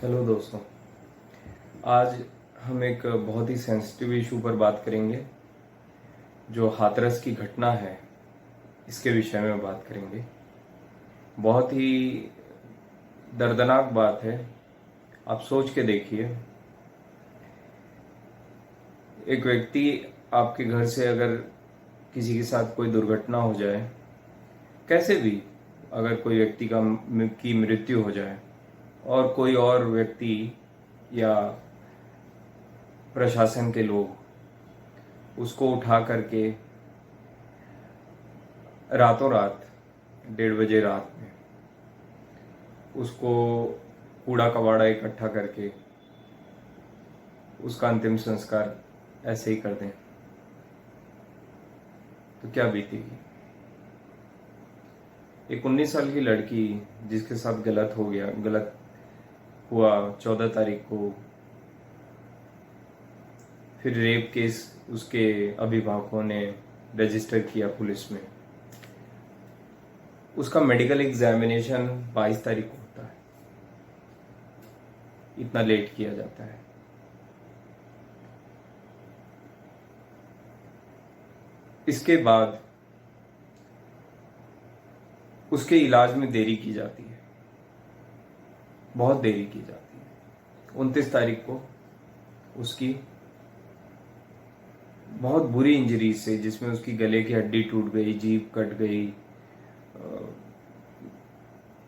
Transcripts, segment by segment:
Hello दोस्तों। आज हम एक बहुत ही सेंसिटिव इशू पर बात करेंगे। जो हाथरस की घटना है इसके विषय में बात करेंगे। बहुत ही दर्दनाक बात है। आप सोच के देखिए, एक व्यक्ति आपके घर से अगर किसी के साथ कोई दुर्घटना हो जाए, कैसे भी अगर कोई व्यक्ति की मृत्यु हो जाए और कोई और व्यक्ति या प्रशासन के लोग उसको उठा करके रातों रात 1:30 बजे रात में उसको कूड़ा कबाड़ा इकट्ठा करके उसका अंतिम संस्कार ऐसे ही कर दें, तो क्या बीतेगी। एक 19 साल की लड़की जिसके साथ गलत हुआ 14 तारीख को, फिर रेप केस उसके अभिभावकों ने रजिस्टर किया पुलिस में। उसका मेडिकल एग्जामिनेशन 22 तारीख को होता है। इतना लेट किया जाता है। इसके बाद उसके इलाज में देरी की जाती है, बहुत देरी की जाती है। 29 तारीख को उसकी बहुत बुरी इंजरी से, जिसमें उसकी गले की हड्डी टूट गई, जीभ कट गई,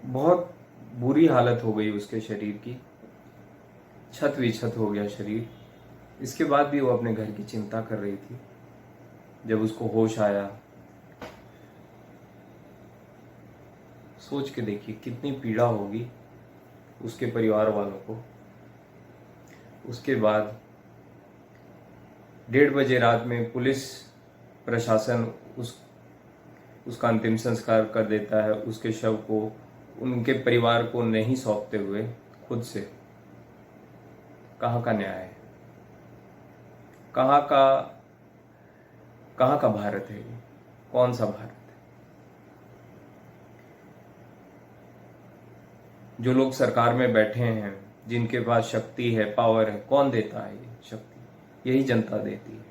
बहुत बुरी हालत हो गई उसके शरीर की, छत विछत हो गया शरीर। इसके बाद भी वो अपने घर की चिंता कर रही थी। जब उसको होश आया, सोच के देखिए कितनी पीड़ा होगी उसके परिवार वालों को। उसके बाद 1:30 बजे रात में पुलिस प्रशासन उसका अंतिम संस्कार कर देता है। उसके शव को उनके परिवार को नहीं सौंपते हुए खुद से। कहाँ का न्याय है? कहाँ का भारत है ये? कौन सा भारत है? जो लोग सरकार में बैठे हैं, जिनके पास शक्ति है, पावर है, कौन देता है ये शक्ति? यही जनता देती है।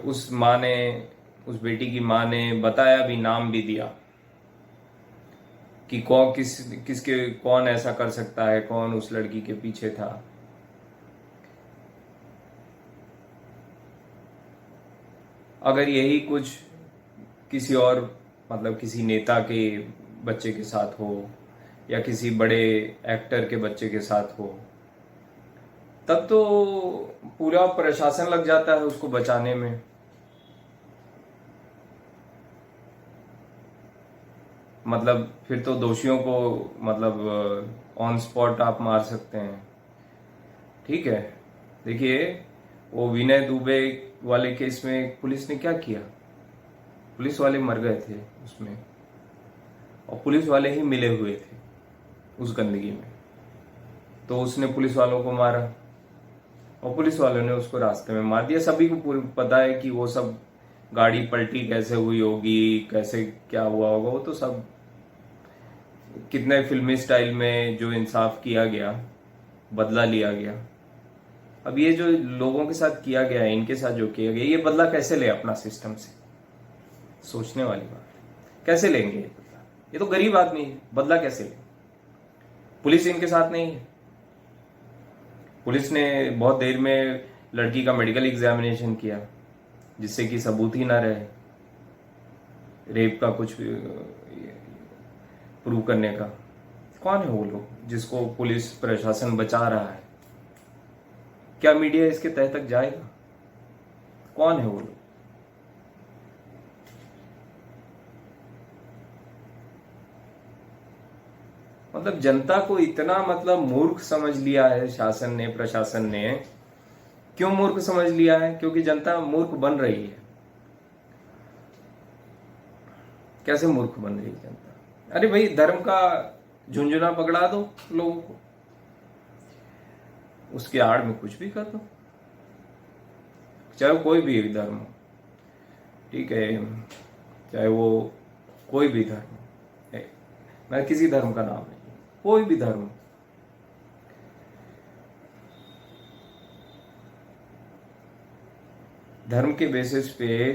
उस माँ ने, उस बेटी की माँ ने बताया भी, नाम भी दिया कि कौन ऐसा कर सकता है, कौन उस लड़की के पीछे था। अगर यही कुछ किसी और, मतलब किसी नेता के बच्चे के साथ हो या किसी बड़े एक्टर के बच्चे के साथ हो, तब तो पूरा प्रशासन लग जाता है उसको बचाने में। मतलब फिर तो दोषियों को, मतलब ऑन स्पॉट आप मार सकते हैं। ठीक है, देखिए वो विनय दुबे वाले केस में पुलिस ने क्या किया? पुलिस वाले मर गए थे उसमें, और पुलिस वाले ही मिले हुए थे उस गंदगी में। तो उसने पुलिस वालों को मारा और पुलिस वालों ने उसको रास्ते में मार दिया। सभी को पता है कि वो सब गाड़ी पलटी कैसे हुई होगी, कैसे क्या हुआ होगा। वो तो सब कितने फिल्मी स्टाइल में जो इंसाफ किया गया, बदला लिया गया। अब ये जो लोगों के साथ किया गया है, इनके साथ जो किया गया, ये बदला कैसे ले अपना सिस्टम से? सोचने वाली बात है। कैसे लेंगे ये बदला? ये तो गरीब आदमी है, बदला कैसे ले? पुलिस इनके साथ नहीं है। पुलिस ने बहुत देर में लड़की का मेडिकल एग्जामिनेशन किया, जिससे कि सबूत ही ना रहे रेप का, कुछ प्रूव करने का। कौन है वो लोग जिसको पुलिस प्रशासन बचा रहा है? क्या मीडिया इसके तह तक जाएगा? कौन है वो लोग? मतलब जनता को इतना, मतलब मूर्ख समझ लिया है शासन ने, प्रशासन ने। क्यों मूर्ख समझ लिया है? क्योंकि जनता मूर्ख बन रही है। कैसे मूर्ख बन रही है जनता? अरे भाई, धर्म का झुंझुना पकड़ा दो लोगों को, उसके आड़ में कुछ भी कर दो, चाहे वो कोई भी धर्म हो। ठीक है, चाहे वो कोई भी धर्म, मैं किसी धर्म का नाम नहीं, कोई भी धर्म, धर्म के बेसिस पे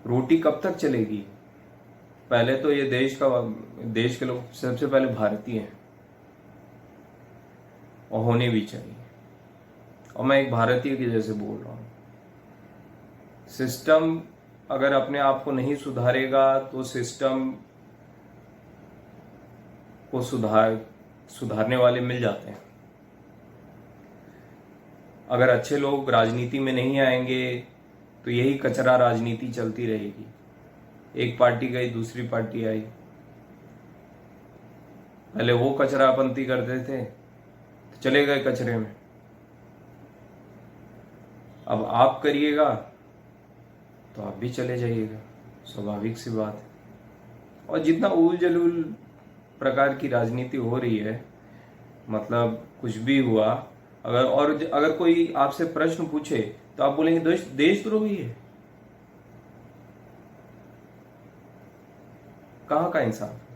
रोटी कब तक चलेगी? पहले तो ये देश के लोग सबसे पहले भारतीय हैं और होने भी चाहिए, और मैं एक भारतीय की जैसे बोल रहा हूं। सिस्टम अगर अपने आप को नहीं सुधारेगा तो सिस्टम को सुधारने वाले मिल जाते हैं। अगर अच्छे लोग राजनीति में नहीं आएंगे तो यही कचरा राजनीति चलती रहेगी। एक पार्टी गई, दूसरी पार्टी आई, पहले वो कचरापंती करते थे तो चले गए कचरे में, अब आप करिएगा तो आप भी चले जाइएगा, स्वाभाविक सी बात है। और जितना उल जलूल प्रकार की राजनीति हो रही है, मतलब कुछ भी हुआ, अगर कोई आपसे प्रश्न पूछे तो आप बोलेंगे देशद्रोही है। कहाँ का इंसाफ है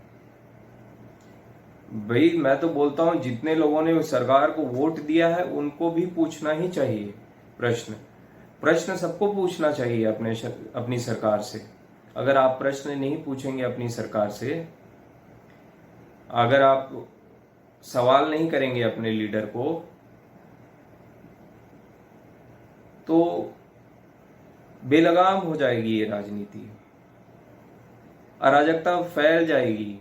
भाई? मैं तो बोलता हूं जितने लोगों ने सरकार को वोट दिया है उनको भी पूछना ही चाहिए प्रश्न सबको पूछना चाहिए अपनी सरकार से। अगर आप प्रश्न नहीं पूछेंगे अपनी सरकार से, अगर आप सवाल नहीं करेंगे अपने लीडर को, तो बेलगाम हो जाएगी ये राजनीति, अराजकता फैल जाएगी,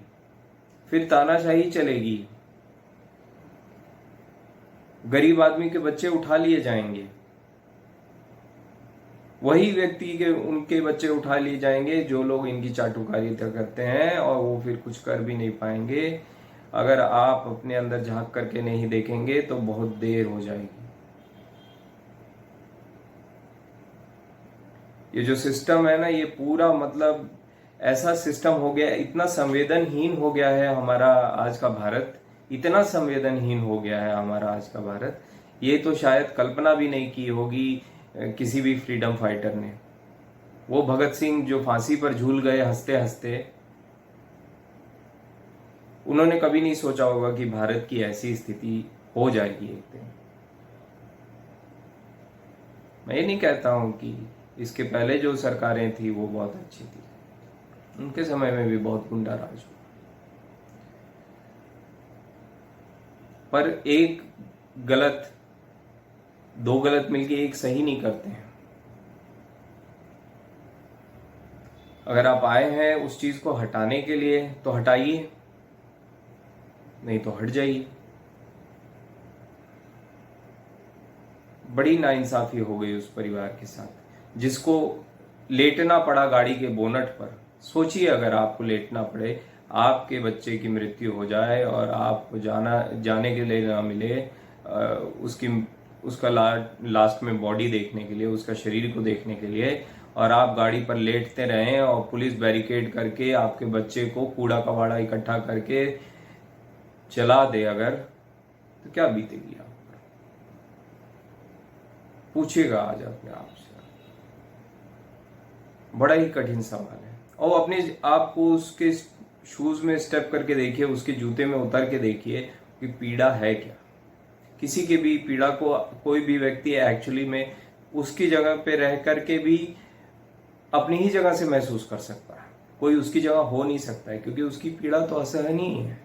फिर तानाशाही चलेगी, गरीब आदमी के बच्चे उठा लिए जाएंगे, वही व्यक्ति के उनके बच्चे उठा लिए जाएंगे जो लोग इनकी चाटुकारिता करते हैं, और वो फिर कुछ कर भी नहीं पाएंगे। अगर आप अपने अंदर झांक करके नहीं देखेंगे तो बहुत देर हो जाएगी। ये जो सिस्टम है ना, ये पूरा मतलब ऐसा सिस्टम हो गया, इतना संवेदनहीन हो गया है हमारा आज का भारत, इतना संवेदनहीन हो गया है हमारा आज का भारत, ये तो शायद कल्पना भी नहीं की होगी किसी भी फ्रीडम फाइटर ने। वो भगत सिंह जो फांसी पर झूल गए हंसते हंसते, उन्होंने कभी नहीं सोचा होगा कि भारत की ऐसी स्थिति हो जाएगी एक दिन। मैं ये नहीं कहता हूं कि इसके पहले जो सरकारें थी वो बहुत अच्छी थी, उनके समय में भी बहुत गुंडा राज हुआ, पर एक गलत, दो गलत मिलके एक सही नहीं करते हैं। अगर आप आए हैं उस चीज को हटाने के लिए तो हटाइए, नहीं तो हट जाइए। बड़ी नाइंसाफी हो गई उस परिवार के साथ जिसको लेटना पड़ा गाड़ी के बोनट पर। सोचिए अगर आपको लेटना पड़े, आपके बच्चे की मृत्यु हो जाए और आपको जाने के लिए ना मिले, उसका लास्ट में बॉडी देखने के लिए, उसका शरीर को देखने के लिए, और आप गाड़ी पर लेटते रहें और पुलिस बैरिकेड करके आपके बच्चे को कूड़ा कबाड़ा इकट्ठा करके चला दे अगर, तो क्या बीतेगी आप पर? पूछिएगा आज अपने आप से। बड़ा ही कठिन सवाल है, और अपने आप को उसके शूज में स्टेप करके देखिए, उसके जूते में उतर के देखिए कि पीड़ा है क्या। किसी की भी पीड़ा को कोई भी व्यक्ति एक्चुअली में उसकी जगह पे रह करके भी अपनी ही जगह से महसूस कर सकता है, कोई उसकी जगह हो नहीं सकता है, क्योंकि उसकी पीड़ा तो असहनीय है।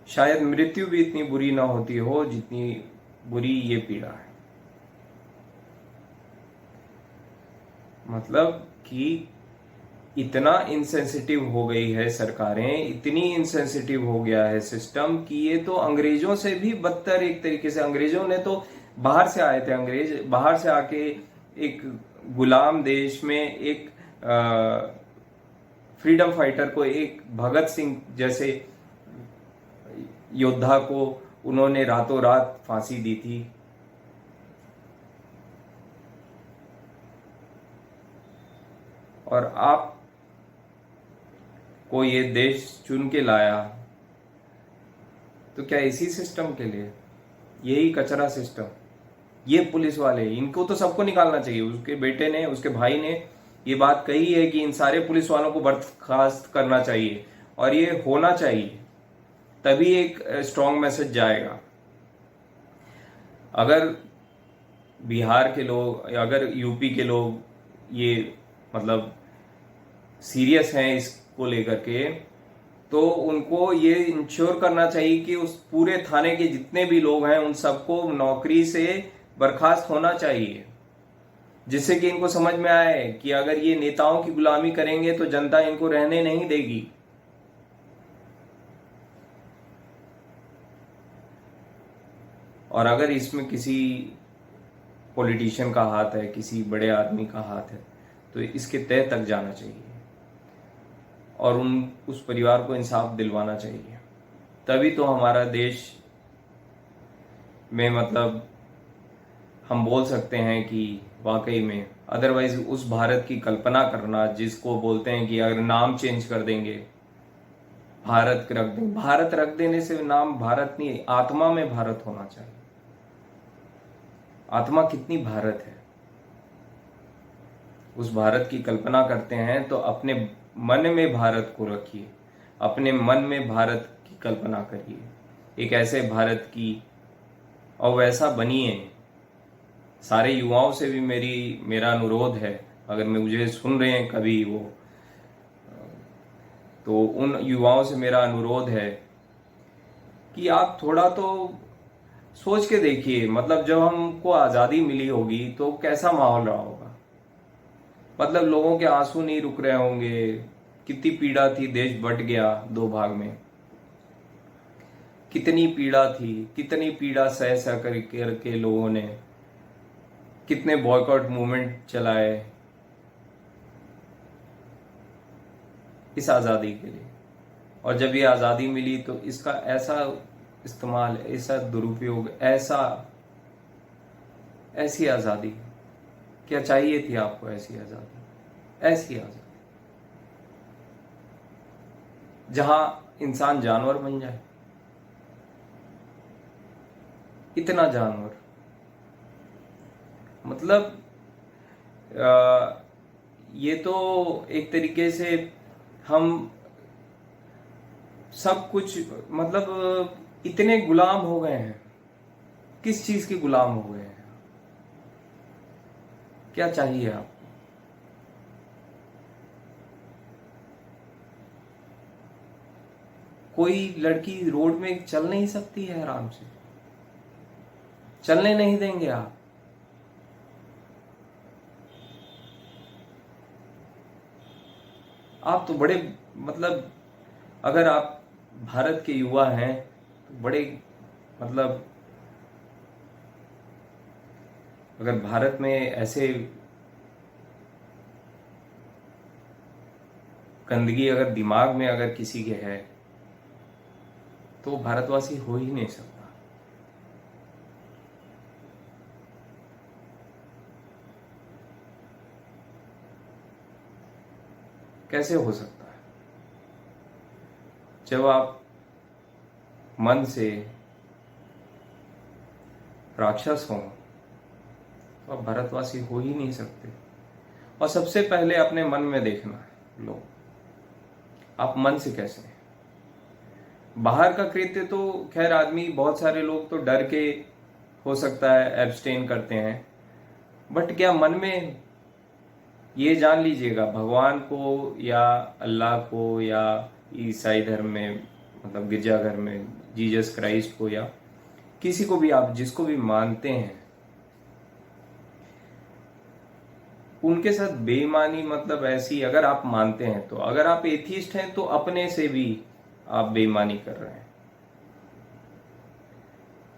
शायद मृत्यु भी इतनी बुरी ना होती हो जितनी बुरी ये पीड़ा है। मतलब कि इतना इनसेंसिटिव हो गई है सरकारें, इतनी इनसेंसिटिव हो गया है सिस्टम कि ये तो अंग्रेजों से भी बदतर एक तरीके से। अंग्रेजों ने तो बाहर से आए थे, अंग्रेज बाहर से आके एक गुलाम देश में एक फ्रीडम फाइटर को, एक भगत सिंह जैसे योद्धा को उन्होंने रातों रात फांसी दी थी। और आप को ये देश चुन के लाया तो क्या इसी सिस्टम के लिए? यही कचरा सिस्टम, ये पुलिस वाले, इनको तो सबको निकालना चाहिए। उसके बेटे ने, उसके भाई ने ये बात कही है कि इन सारे पुलिस वालों को बर्खास्त करना चाहिए, और ये होना चाहिए, तभी एक स्ट्रॉन्ग मैसेज जाएगा। अगर बिहार के लोग या अगर यूपी के लोग ये मतलब सीरियस हैं इसको लेकर के, तो उनको ये इंश्योर करना चाहिए कि उस पूरे थाने के जितने भी लोग हैं उन सबको नौकरी से बर्खास्त होना चाहिए, जिससे कि इनको समझ में आए कि अगर ये नेताओं की गुलामी करेंगे तो जनता इनको रहने नहीं देगी। और अगर इसमें किसी पॉलिटिशियन का हाथ है, किसी बड़े आदमी का हाथ है, तो इसके तह तक जाना चाहिए और उस परिवार को इंसाफ दिलवाना चाहिए। तभी तो हमारा देश में मतलब हम बोल सकते हैं कि वाकई में, अदरवाइज उस भारत की कल्पना करना जिसको बोलते हैं कि अगर नाम चेंज कर देंगे, भारत रख देंगे, भारत रख देने से नाम भारत नहीं, आत्मा में भारत होना चाहिए। आत्मा कितनी भारत है, उस भारत की कल्पना करते हैं तो अपने मन में भारत को रखिए, अपने मन में भारत की कल्पना करिए, एक ऐसे भारत की, और वैसा बनिए। सारे युवाओं से भी मेरा अनुरोध है, अगर मुझे सुन रहे हैं कभी वो, तो उन युवाओं से मेरा अनुरोध है कि आप थोड़ा तो सोच के देखिए, मतलब जब हमको आज़ादी मिली होगी तो कैसा माहौल रहा होगा। मतलब लोगों के आंसू नहीं रुक रहे होंगे, कितनी पीड़ा थी, देश बंट गया दो भाग में, कितनी पीड़ा थी, कितनी पीड़ा सह सह करके लोगों ने, कितने बॉयकॉट मूवमेंट चलाए इस आज़ादी के लिए। और जब ये आज़ादी मिली तो इसका ऐसा इस्तेमाल, ऐसा दुरुपयोग, ऐसी आज़ादी क्या चाहिए थी आपको? ऐसी आज़ादी, ऐसी आज़ादी जहां इंसान जानवर बन जाए, इतना जानवर, मतलब ये तो एक तरीके से हम सब कुछ, मतलब इतने गुलाम हो गए हैं। किस चीज के गुलाम हो गए हैं? क्या चाहिए आपको? कोई लड़की रोड में चल नहीं सकती है आराम से, चलने नहीं देंगे आप। आप तो बड़े, मतलब अगर आप भारत के युवा हैं तो बड़े, मतलब अगर भारत में ऐसे गंदगी अगर दिमाग में अगर किसी के है तो भारतवासी हो ही नहीं सकता। कैसे हो सकता है? जब आप मन से राक्षस हो तो आप भारतवासी हो ही नहीं सकते। और सबसे पहले अपने मन में देखना है, लोग आप मन से कैसे हैं। बाहर का कृत्य तो खैर आदमी, बहुत सारे लोग तो डर के हो सकता है एब्सटेन करते हैं, बट क्या मन में ये जान लीजिएगा, भगवान को या अल्लाह को या ईसाई धर्म में मतलब गिरजाघर में जीसस क्राइस्ट को या किसी को भी आप जिसको भी मानते हैं, उनके साथ बेईमानी, मतलब ऐसी अगर आप मानते हैं तो, अगर आप एथिस्ट हैं तो अपने से भी आप बेईमानी कर रहे हैं।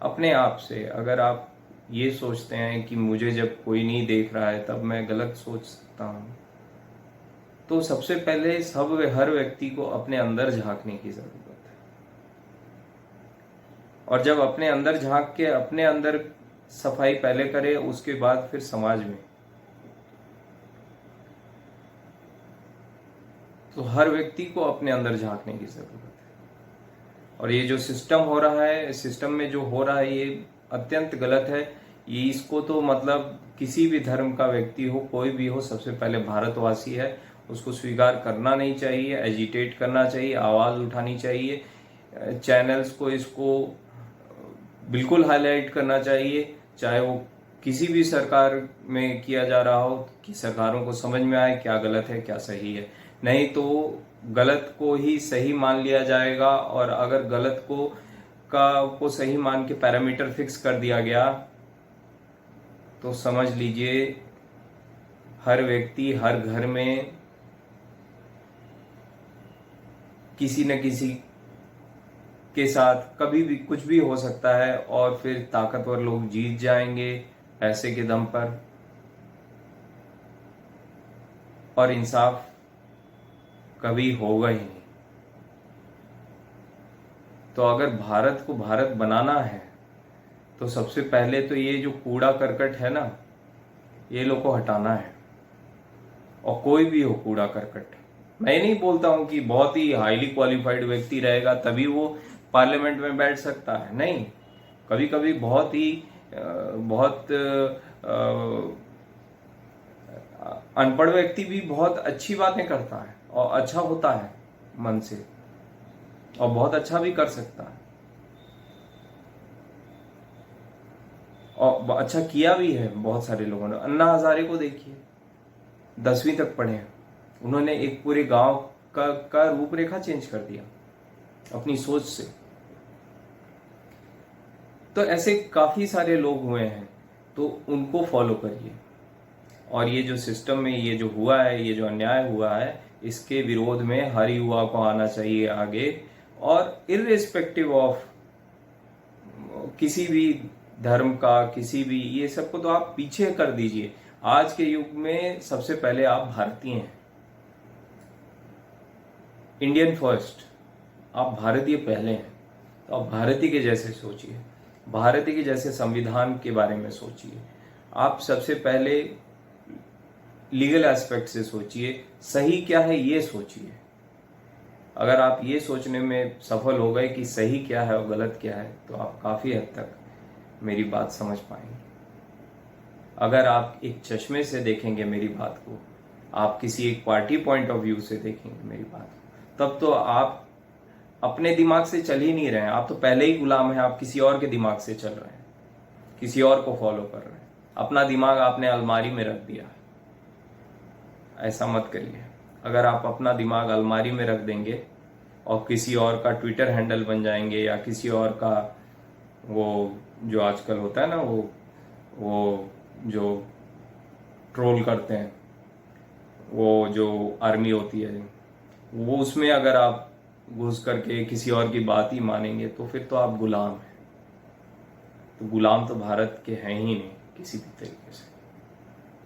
अपने आप से अगर आप ये सोचते हैं कि मुझे जब कोई नहीं देख रहा है तब मैं गलत सोच सकता हूं, तो सबसे पहले हर व्यक्ति को अपने अंदर झांकने की जरूरत है। और जब अपने अंदर झांक के अपने अंदर सफाई पहले करे, उसके बाद फिर समाज में, तो हर व्यक्ति को अपने अंदर झांकने की जरूरत है। और ये जो सिस्टम हो रहा है, सिस्टम में जो हो रहा है ये अत्यंत गलत है। ये इसको तो मतलब किसी भी धर्म का व्यक्ति हो, कोई भी हो, सबसे पहले भारतवासी है, उसको स्वीकार करना नहीं चाहिए, एजिटेट करना चाहिए, आवाज़ उठानी चाहिए, चैनल्स को इसको बिल्कुल हाईलाइट करना चाहिए, चाहे वो किसी भी सरकार में किया जा रहा हो, कि सरकारों को समझ में आए क्या गलत है क्या सही है। नहीं तो गलत को ही सही मान लिया जाएगा, और अगर गलत को सही मान के पैरामीटर फिक्स कर दिया गया तो समझ लीजिए हर व्यक्ति हर घर में किसी न किसी के साथ कभी भी कुछ भी हो सकता है, और फिर ताकतवर लोग जीत जाएंगे पैसे के दम पर, और इंसाफ कभी होगा ही नहीं। तो अगर भारत को भारत बनाना है तो सबसे पहले तो ये जो कूड़ा करकट है ना, ये लोग को हटाना है। और कोई भी हो कूड़ा करकट, मैं नहीं बोलता हूं कि बहुत ही हाईली क्वालिफाइड व्यक्ति रहेगा तभी वो पार्लियामेंट में बैठ सकता है, नहीं। कभी कभी बहुत अनपढ़ व्यक्ति भी बहुत अच्छी बातें करता है और अच्छा होता है मन से, और बहुत अच्छा भी कर सकता है, और अच्छा किया भी है बहुत सारे लोगों ने। अन्ना हजारे को देखिए, 10वीं तक पढ़े हैं, उन्होंने एक पूरे गांव का रूपरेखा चेंज कर दिया अपनी सोच से। तो ऐसे काफी सारे लोग हुए हैं, तो उनको फॉलो करिए। और ये जो सिस्टम में ये जो हुआ है, ये जो अन्याय हुआ है, इसके विरोध में हर युवा को आना चाहिए आगे, और इर्रेस्पेक्टिव ऑफ किसी भी धर्म का, किसी भी, ये सबको तो आप पीछे कर दीजिए। आज के युग में सबसे पहले आप भारतीय हैं, इंडियन फर्स्ट, आप भारतीय पहले हैं। तो आप भारतीय के जैसे सोचिए, भारतीय के जैसे संविधान के बारे में सोचिए। आप सबसे पहले लीगल एस्पेक्ट से सोचिए, सही क्या है ये सोचिए। अगर आप ये सोचने में सफल हो गए कि सही क्या है और गलत क्या है, तो आप काफी हद तक मेरी बात समझ पाएंगे। अगर आप एक चश्मे से देखेंगे मेरी बात को, आप किसी एक पार्टी पॉइंट ऑफ व्यू से देखेंगे मेरी बात को, तब तो आप अपने दिमाग से चल ही नहीं रहे हैं, आप तो पहले ही गुलाम हैं, आप किसी और के दिमाग से चल रहे हैं, किसी और को फॉलो कर रहे हैं। अपना दिमाग आपने अलमारी में रख दिया है, ऐसा मत करिए। अगर आप अपना दिमाग अलमारी में रख देंगे और किसी और का ट्विटर हैंडल बन जाएंगे, या किसी और का वो जो आजकल होता है ना, वो जो ट्रोल करते हैं, वो जो आर्मी होती है, वो उसमें अगर आप घुस करके किसी और की बात ही मानेंगे तो फिर तो आप गुलाम हैं। तो गुलाम तो भारत के हैं ही नहीं किसी भी तरीके से,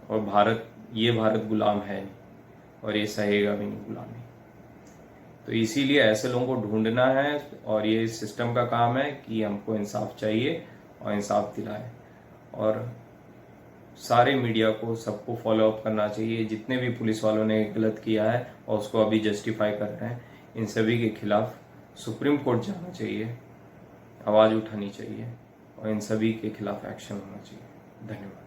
और ये भारत गुलाम है नहीं, और ये सहेगा भी नहीं गुलामी। तो इसीलिए ऐसे लोगों को ढूंढना है, और ये सिस्टम का काम है कि हमको इंसाफ चाहिए और इंसाफ दिलाए। और सारे मीडिया को, सबको फॉलो अप करना चाहिए। जितने भी पुलिस वालों ने गलत किया है और उसको अभी जस्टिफाई कर रहे हैं, इन सभी के खिलाफ सुप्रीम कोर्ट जाना चाहिए, आवाज़ उठानी चाहिए, और इन सभी के खिलाफ एक्शन होना चाहिए। धन्यवाद।